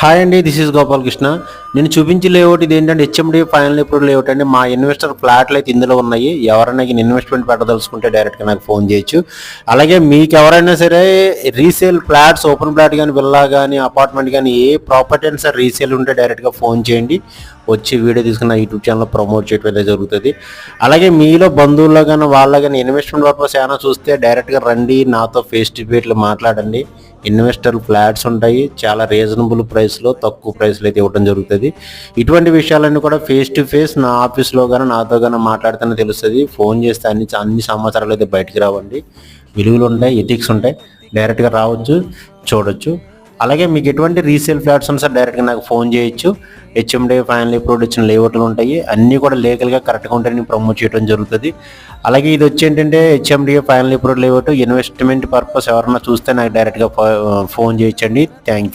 Hi అండి, this is Gopalakrishna. నేను చూపించే లేఅవుట్ ఇది ఏంటంటే హెచ్ఎండి ఫైనల్ అప్రూవ్డ్ లేఅవుట్ అండి. మా ఇన్వెస్టర్ ఫ్లాట్లు అయితే ఇందులో ఉన్నాయి. ఎవరైనా ఇన్వెస్ట్మెంట్ పెట్టదలుచుకుంటే డైరెక్ట్గా నాకు ఫోన్ చేయొచ్చు. అలాగే మీకు ఎవరైనా సరే రీసేల్ ఫ్లాట్స్, ఓపెన్ ఫ్లాట్ కానీ, విల్లా కానీ, అపార్ట్మెంట్ కానీ ఏ ప్రాపర్టీ అయినా సరే రీసేల్ ఉంటే డైరెక్ట్గా ఫోన్ చేయండి. వచ్చి వీడియో తీసుకున్న యూట్యూబ్ ఛానల్లో ప్రమోట్ చేయడం అయితే జరుగుతుంది. అలాగే మీలో బంధువుల్లో కానీ వాళ్ళ కానీ ఇన్వెస్ట్మెంట్ పర్పస్ ఏమైనా చూస్తే డైరెక్ట్గా రండి, నాతో ఫేస్ టు ఫేస్లో మాట్లాడండి. ఇన్వెస్టర్ ఫ్లాట్స్ ఉంటాయి, చాలా రీజనబుల్ ప్రైస్లో, తక్కువ ప్రైస్లో అయితే ఇవ్వడం జరుగుతుంది. ఇటువంటి విషయాలన్నీ కూడా ఫేస్ టు ఫేస్ నా ఆఫీస్లో కానీ నాతో కానీ మాట్లాడితేనే తెలుస్తుంది. ఫోన్ చేస్తే అన్ని సమాచారాలు అయితే బయటికి రావండి. విలువలు ఉంటాయి, ఎథిక్స్ ఉంటాయి. డైరెక్ట్గా రావచ్చు, చూడొచ్చు. అలాగే మీకు ఎటువంటి రీసేల్ ఫ్లాట్స్ ఉన్నా సార్ డైరెక్ట్గా నాకు ఫోన్ చేయొచ్చు. హెచ్ఎండి ఫైనల్ అప్రూవ్డ్ ఇచ్చిన లేఅవుట్లు ఉంటాయి, అన్నీ కూడా లీగల్గా కరెక్ట్గా ఉంటాయని ప్రమోట్ చేయడం జరుగుతుంది. అలాగే ఇది వచ్చి ఏంటంటే HMD final approved layout. Investment purpose ఎవరైనా చూస్తే నాకు డైరెక్ట్గా ఫోన్ చేయొచ్చండి. Thank you.